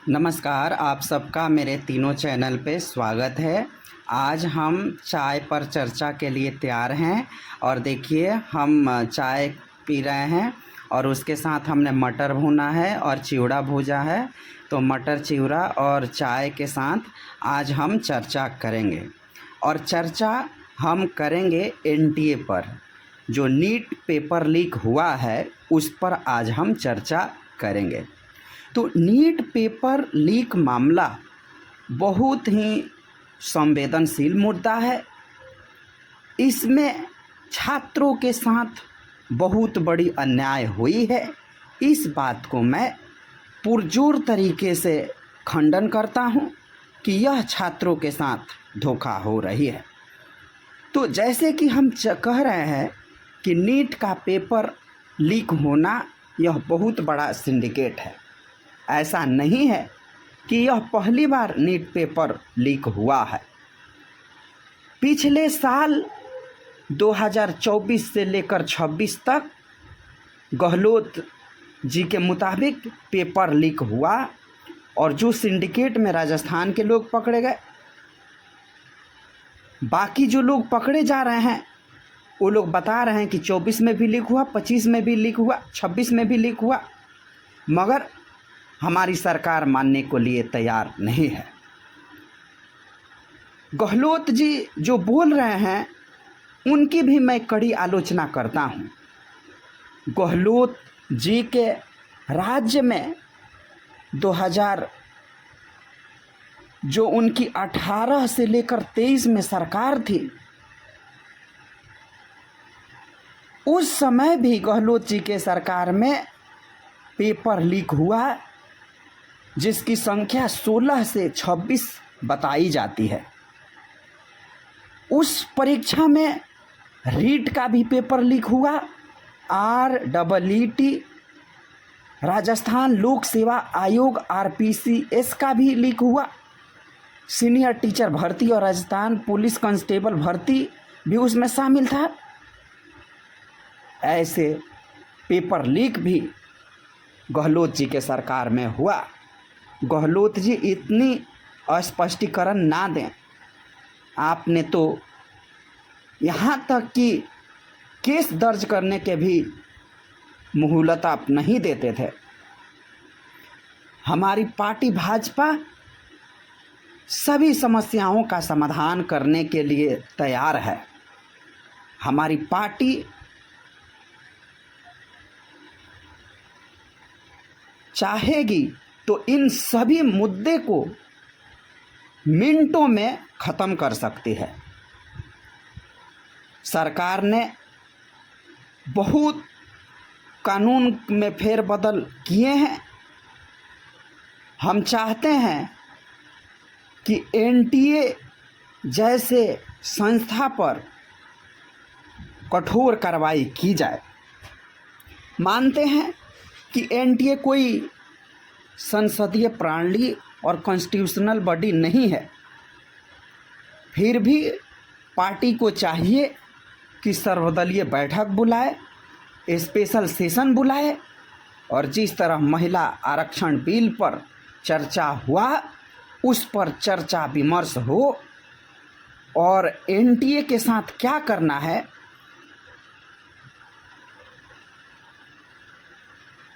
नमस्कार, आप सबका मेरे तीनों चैनल पे स्वागत है। आज हम चाय पर चर्चा के लिए तैयार हैं और देखिए हम चाय पी रहे हैं और उसके साथ हमने मटर भुना है और चिवड़ा भूजा है। तो मटर, चिवड़ा और चाय के साथ आज हम चर्चा करेंगे और चर्चा हम करेंगे एनटीए पर। जो नीट पेपर लीक हुआ है उस पर आज हम चर्चा करेंगे। तो नीट पेपर लीक मामला बहुत ही संवेदनशील मुद्दा है। इसमें छात्रों के साथ बहुत बड़ी अन्याय हुई है। इस बात को मैं पुरजोर तरीके से खंडन करता हूं कि यह छात्रों के साथ धोखा हो रही है। तो जैसे कि हम कह रहे हैं कि नीट का पेपर लीक होना यह बहुत बड़ा सिंडिकेट है। ऐसा नहीं है कि यह पहली बार नीट पेपर लीक हुआ है। पिछले साल 2024 से लेकर 26 तक गहलोत जी के मुताबिक पेपर लीक हुआ और जो सिंडिकेट में राजस्थान के लोग पकड़े गए, बाकी जो लोग पकड़े जा रहे हैं वो लोग बता रहे हैं कि 24 में भी लीक हुआ, 25 में भी लीक हुआ, 26 में भी लीक हुआ, मगर हमारी सरकार मानने को लिए तैयार नहीं है। गहलोत जी जो बोल रहे हैं उनकी भी मैं कड़ी आलोचना करता हूं। गहलोत जी के राज्य में 2000 जो उनकी 18 से लेकर 23 में सरकार थी, उस समय भी गहलोत जी के सरकार में पेपर लीक हुआ जिसकी संख्या 16 से 26 बताई जाती है। उस परीक्षा में रीट का भी पेपर लीक हुआ, REET राजस्थान लोक सेवा आयोग RPCS का भी लीक हुआ, सीनियर टीचर भर्ती और राजस्थान पुलिस कांस्टेबल भर्ती भी उसमें शामिल था। ऐसे पेपर लीक भी गहलोत जी के सरकार में हुआ। गहलोत जी इतनी स्पष्टीकरण ना दें। आपने तो यहाँ तक कि केस दर्ज करने के भी मुहलत आप नहीं देते थे। हमारी पार्टी भाजपा सभी समस्याओं का समाधान करने के लिए तैयार है। हमारी पार्टी चाहेगी तो इन सभी मुद्दे को मिनटों में ख़त्म कर सकती है। सरकार ने बहुत कानून में फेरबदल किए हैं। हम चाहते हैं कि एनटीए जैसे संस्था पर कठोर कार्रवाई की जाए। मानते हैं कि एनटीए कोई संसदीय प्रणाली और कॉन्स्टिट्यूशनल बॉडी नहीं है, फिर भी पार्टी को चाहिए कि सर्वदलीय बैठक बुलाए, स्पेशल सेशन बुलाए और जिस तरह महिला आरक्षण बिल पर चर्चा हुआ उस पर चर्चा विमर्श हो और एनटीए के साथ क्या करना है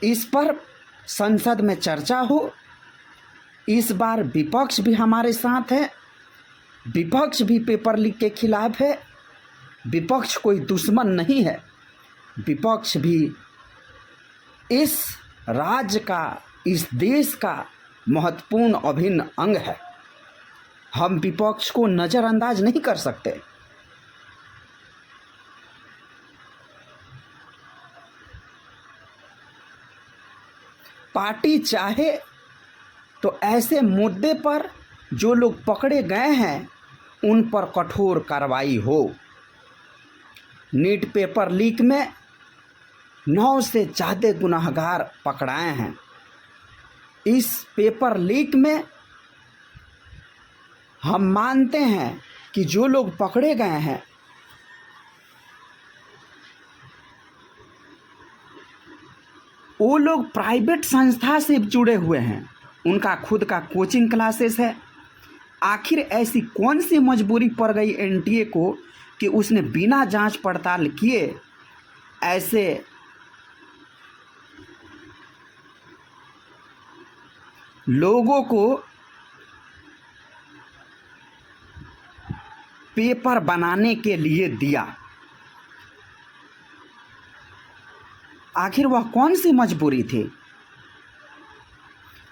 इस पर संसद में चर्चा हो। इस बार विपक्ष भी हमारे साथ है, विपक्ष भी पेपर लीक के खिलाफ है। विपक्ष कोई दुश्मन नहीं है, विपक्ष भी इस राज्य का, इस देश का महत्वपूर्ण अभिन्न अंग है। हम विपक्ष को नज़रअंदाज नहीं कर सकते। पार्टी चाहे तो ऐसे मुद्दे पर जो लोग पकड़े गए हैं उन पर कठोर कार्रवाई हो। नीट पेपर लीक में 9 से ज़्यादा गुनाहगार पकड़ाए हैं। इस पेपर लीक में हम मानते हैं कि जो लोग पकड़े गए हैं वो लोग प्राइवेट संस्था से जुड़े हुए हैं। उनका खुद का कोचिंग क्लासेस है। आखिर ऐसी कौन सी मजबूरी पड़ गई एनटीए को कि उसने बिना जांच पड़ताल किए ऐसे लोगों को पेपर बनाने के लिए दिया। आखिर वह कौन सी मजबूरी थी?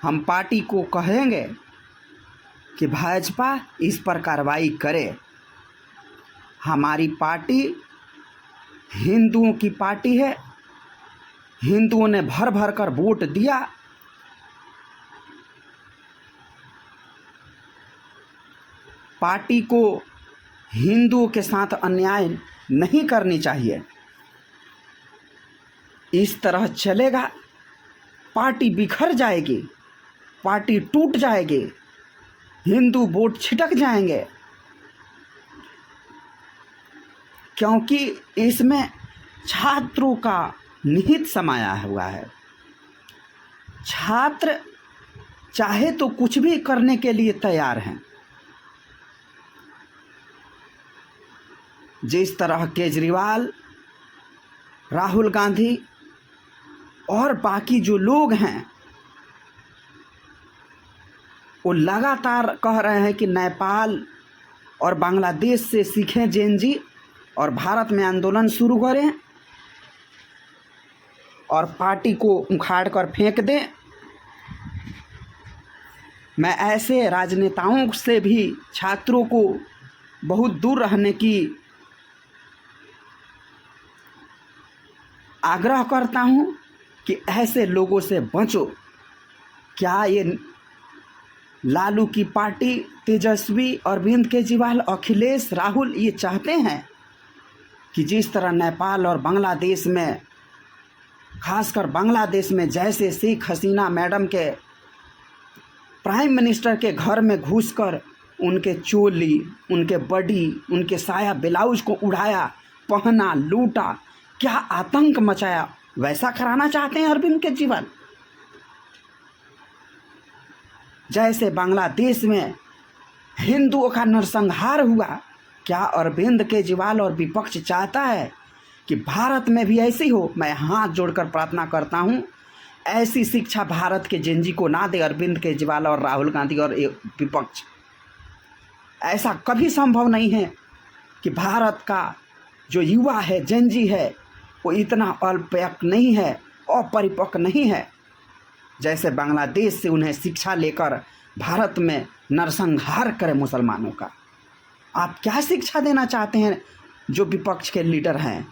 हम पार्टी को कहेंगे कि भाजपा इस पर कार्रवाई करे। हमारी पार्टी हिंदुओं की पार्टी है, हिंदुओं ने भर भर कर वोट दिया। पार्टी को हिंदुओं के साथ अन्याय नहीं करनी चाहिए। इस तरह चलेगा पार्टी बिखर जाएगी, पार्टी टूट जाएगी, हिंदू वोट छिटक जाएंगे, क्योंकि इसमें छात्रों का निहित समाया हुआ है। छात्र चाहे तो कुछ भी करने के लिए तैयार हैं। जिस तरह केजरीवाल, राहुल गांधी और बाकी जो लोग हैं वो लगातार कह रहे हैं कि नेपाल और बांग्लादेश से सीखें जेनजी और भारत में आंदोलन शुरू करें और पार्टी को उखाड़ कर फेंक दें। मैं ऐसे राजनेताओं से भी छात्रों को बहुत दूर रहने की आग्रह करता हूं कि ऐसे लोगों से बचो। क्या ये लालू की पार्टी, तेजस्वी, अरविंद केजरीवाल, अखिलेश, राहुल ये चाहते हैं कि जिस तरह नेपाल और बांग्लादेश में, खासकर बांग्लादेश में जैसे शेख हसीना मैडम के प्राइम मिनिस्टर के घर में घुसकर उनके चोली, उनके बॉडी, उनके साया ब्लाउज को उड़ाया, पहना, लूटा, क्या आतंक मचाया, वैसा कराना चाहते हैं अरविंद केजरीवाल। जैसे बांग्लादेश में हिंदुओं का नरसंहार हुआ, क्या अरविंद केजरीवाल और विपक्ष चाहता है कि भारत में भी ऐसी हो? मैं हाथ जोड़कर प्रार्थना करता हूं, ऐसी शिक्षा भारत के जेनजी को ना दे अरविंद केजरीवाल और राहुल गांधी और विपक्ष। ऐसा कभी संभव नहीं है कि भारत का जो युवा है, जेनजी है, वो इतना अल्पवयस्क नहीं है, अपरिपक्व नहीं है, जैसे बांग्लादेश से उन्हें शिक्षा लेकर भारत में नरसंहार करे मुसलमानों का। आप क्या शिक्षा देना चाहते हैं जो विपक्ष के लीडर हैं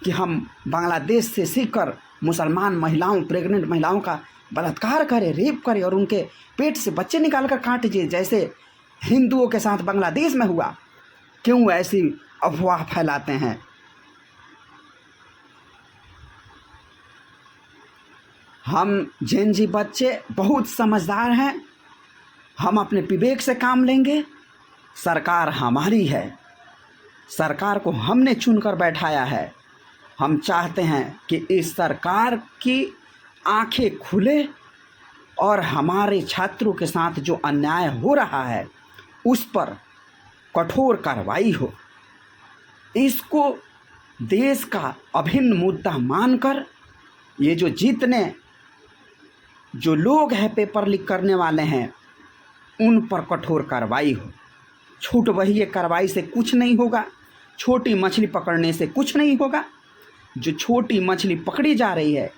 कि हम बांग्लादेश से सीखकर मुसलमान महिलाओं, प्रेग्नेंट महिलाओं का बलात्कार करें, रेप करें और उनके पेट से बच्चे निकाल कर काट दिए, जैसे हिंदुओं के साथ बांग्लादेश में हुआ? क्यों ऐसी अफवाह फैलाते हैं? हम जेनजी बच्चे बहुत समझदार हैं, हम अपने विवेक से काम लेंगे। सरकार हमारी है, सरकार को हमने चुनकर बैठाया है। हम चाहते हैं कि इस सरकार की आंखें खुले और हमारे छात्रों के साथ जो अन्याय हो रहा है उस पर कठोर कार्रवाई हो। इसको देश का अभिन्न मुद्दा मानकर ये जो जितने जो लोग हैं पेपर लीक करने वाले हैं उन पर कठोर कार्रवाई हो। छूट वही कार्रवाई से कुछ नहीं होगा, छोटी मछली पकड़ने से कुछ नहीं होगा। जो छोटी मछली पकड़ी जा रही है,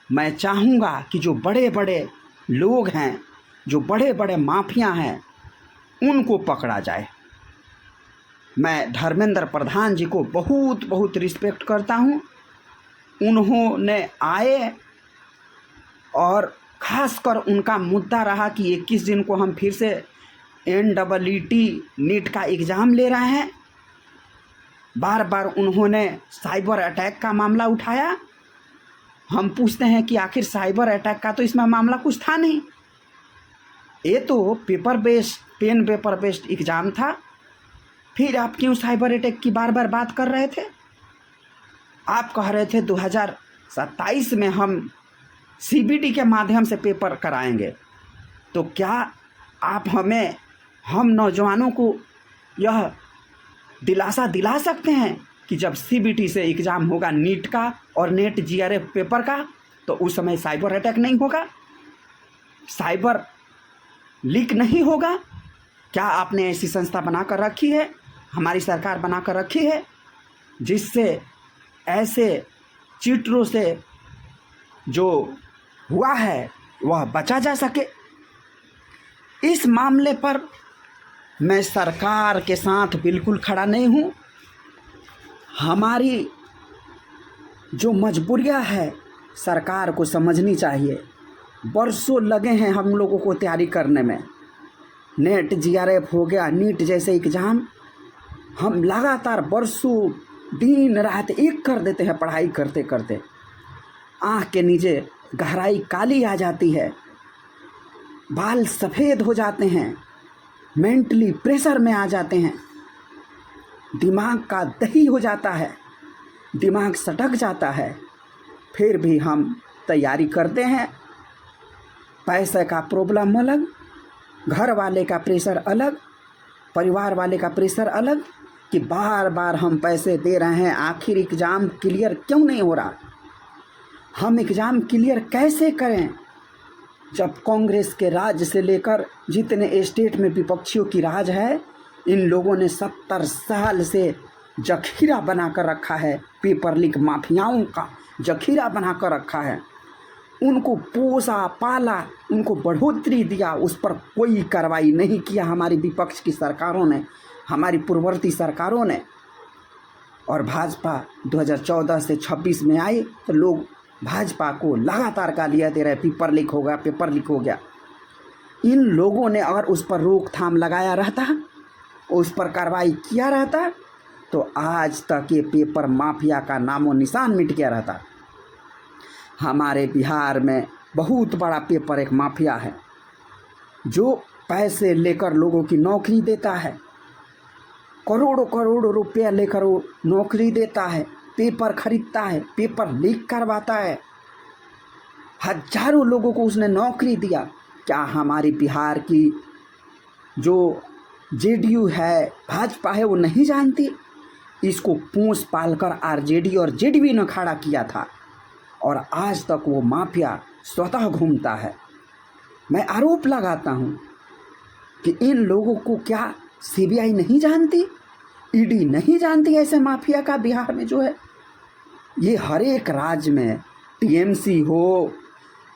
मैं चाहूँगा कि जो बड़े बड़े लोग हैं, जो बड़े बड़े माफिया हैं, उनको पकड़ा जाए। मैं धर्मेंद्र प्रधान जी को बहुत बहुत रिस्पेक्ट करता हूँ। उन्होंने आए और खासकर उनका मुद्दा रहा कि 21 दिन को हम फिर से NEET नीट का एग्ज़ाम ले रहे हैं। बार बार उन्होंने साइबर अटैक का मामला उठाया। हम पूछते हैं कि आखिर साइबर अटैक का तो इसमें मामला कुछ था नहीं, ये तो पेपर बेस्ड एग्ज़ाम था। फिर आप क्यों साइबर अटैक की बार बार बात कर रहे थे? आप कह रहे थे 2027 में हम CBT के माध्यम से पेपर कराएंगे। तो क्या आप हम नौजवानों को यह दिलासा दिला सकते हैं कि जब CBT से एग्ज़ाम होगा नीट का और नेट GRF पेपर का, तो उस समय साइबर अटैक नहीं होगा, साइबर लीक नहीं होगा? क्या आपने ऐसी संस्था बना कर रखी है, हमारी सरकार बना कर रखी है, जिससे ऐसे चीटरों से जो हुआ है वह बचा जा सके? इस मामले पर मैं सरकार के साथ बिल्कुल खड़ा नहीं हूँ। हमारी जो मजबूरियाँ है सरकार को समझनी चाहिए। बरसों लगे हैं हम लोगों को तैयारी करने में। नेट GRF हो गया, नीट जैसे एग्ज़ाम, हम लगातार बरसों दिन रात एक कर देते हैं पढ़ाई करते करते। आँख के नीचे गहराई काली आ जाती है, बाल सफ़ेद हो जाते हैं, मेंटली प्रेशर में आ जाते हैं, दिमाग का दही हो जाता है, दिमाग सटक जाता है। फिर भी हम तैयारी करते हैं। पैसे का प्रॉब्लम अलग, घर वाले का प्रेशर अलग, परिवार वाले का प्रेशर अलग, कि बार बार हम पैसे दे रहे हैं, आखिर एग्ज़ाम क्लियर क्यों नहीं हो रहा? हम एग्ज़ाम क्लियर कैसे करें जब कांग्रेस के राज से लेकर जितने स्टेट में विपक्षियों की राज है, इन लोगों ने 70 साल से जखीरा बना कर रखा है, पेपर लीक माफियाओं का जखीरा बना कर रखा है। उनको पोसा पाला, उनको बढ़ोतरी दिया, उस पर कोई कार्रवाई नहीं किया हमारी विपक्ष की सरकारों ने, हमारी पूर्ववर्ती सरकारों ने। और भाजपा 2014 से 26 में आई तो लोग भाजपा को लगातार गालियाँ दे रहे, पेपर लीक हो गया, पेपर लीक हो गया। इन लोगों ने अगर उस पर रोकथाम लगाया रहता, उस पर कार्रवाई किया रहता, तो आज तक ये पेपर माफिया का नामो निशान मिट गया रहता। हमारे बिहार में बहुत बड़ा पेपर एक माफिया है, जो पैसे लेकर लोगों की नौकरी देता है, करोड़ों करोड़ों रुपया लेकर वो नौकरी देता है, पेपर खरीदता है, पेपर लीक करवाता है, हजारों लोगों को उसने नौकरी दिया। क्या हमारी बिहार की जो JDU है, भाजपा है, वो नहीं जानती? इसको पूंछ पालकर RJD और JDV ने खड़ा किया था, और आज तक वो माफिया स्वतः घूमता है। मैं आरोप लगाता हूँ कि इन लोगों को क्या CBI नहीं जानती, ED नहीं जानती ऐसे माफिया का बिहार में जो है? ये हर एक राज्य में TMC हो,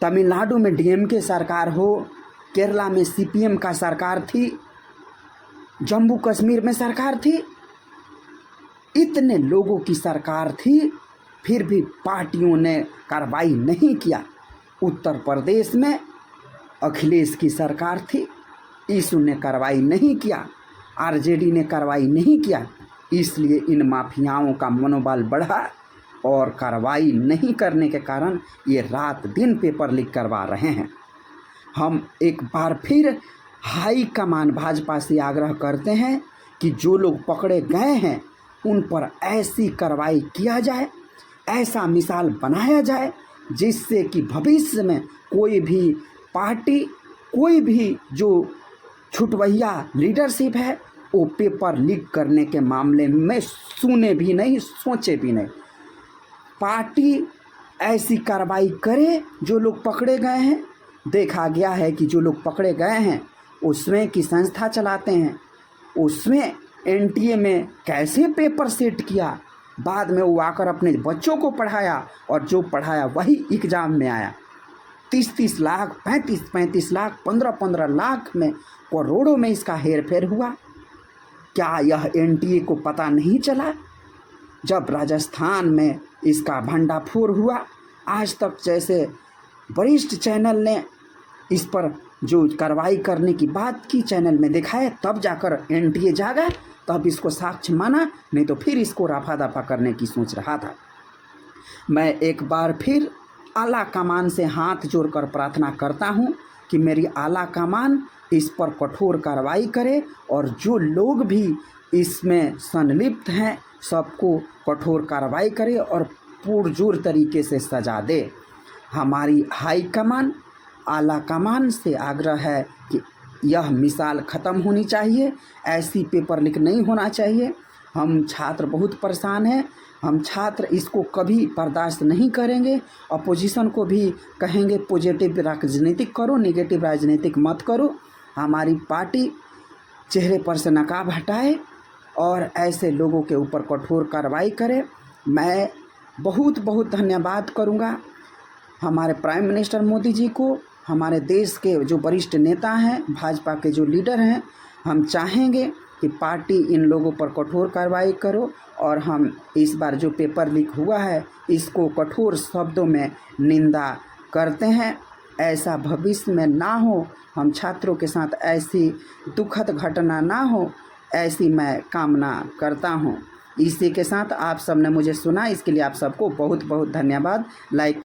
तमिलनाडु में DMK सरकार हो, केरला में CPM का सरकार थी, जम्मू कश्मीर में सरकार थी, इतने लोगों की सरकार थी, फिर भी पार्टियों ने कार्रवाई नहीं किया। उत्तर प्रदेश में अखिलेश की सरकार थी, ईसु ने कार्रवाई नहीं किया, RJD ने कार्रवाई नहीं किया, इसलिए इन माफियाओं का मनोबल बढ़ा और कार्रवाई नहीं करने के कारण ये रात दिन पेपर लीक करवा रहे हैं। हम एक बार फिर हाई कमान भाजपा से आग्रह करते हैं कि जो लोग पकड़े गए हैं उन पर ऐसी कार्रवाई किया जाए, ऐसा मिसाल बनाया जाए, जिससे कि भविष्य में कोई भी पार्टी, कोई भी जो छुटवैया लीडरशिप है, वो पेपर लीक करने के मामले में सुने भी नहीं, सोचे भी नहीं। पार्टी ऐसी कार्रवाई करे। जो लोग पकड़े गए हैं, देखा गया है कि जो लोग पकड़े गए हैं उसमें की संस्था चलाते हैं, उसमें NTA में कैसे पेपर सेट किया, बाद में वो आकर अपने बच्चों को पढ़ाया, और जो पढ़ाया वही एग्ज़ाम में आया। 30-30 लाख, 35-35 लाख, 15-15 लाख में, करोड़ों में इसका हेरफेर हुआ। क्या यह NTA को पता नहीं चला? जब राजस्थान में इसका भंडाफोड़ हुआ, आज तक जैसे वरिष्ठ चैनल ने इस पर जो कार्रवाई करने की बात की चैनल में दिखाया, तब जाकर NTA जागा, तब इसको साक्ष्य माना, नहीं तो फिर इसको रफा दफा करने की सोच रहा था। मैं एक बार फिर आला कमान से हाथ जोड़कर प्रार्थना करता हूं कि मेरी आला कमान इस पर कठोर कार्रवाई करे, और जो लोग भी इसमें संलिप्त हैं सबको कठोर कार्रवाई करे और पुरजोर तरीके से सजा दे। हमारी हाई कमान आला कमान से आग्रह है कि यह मिसाल ख़त्म होनी चाहिए, ऐसी पेपर लीक नहीं होना चाहिए। हम छात्र बहुत परेशान हैं, हम छात्र इसको कभी बर्दाश्त नहीं करेंगे। अपोजिशन को भी कहेंगे पॉजिटिव राजनीतिक करो, नेगेटिव राजनीतिक मत करो। हमारी पार्टी चेहरे पर से नकाब हटाए और ऐसे लोगों के ऊपर कठोर कार्रवाई करे। मैं बहुत बहुत धन्यवाद करूँगा हमारे प्राइम मिनिस्टर मोदी जी को, हमारे देश के जो वरिष्ठ नेता हैं, भाजपा के जो लीडर हैं। हम चाहेंगे कि पार्टी इन लोगों पर कठोर कार्रवाई करो और हम इस बार जो पेपर लीक हुआ है इसको कठोर शब्दों में निंदा करते हैं। ऐसा भविष्य में ना हो, हम छात्रों के साथ ऐसी दुखद घटना ना हो, ऐसी मैं कामना करता हूँ। इसी के साथ आप सबने मुझे सुना, इसके लिए आप सबको बहुत बहुत धन्यवाद। लाइक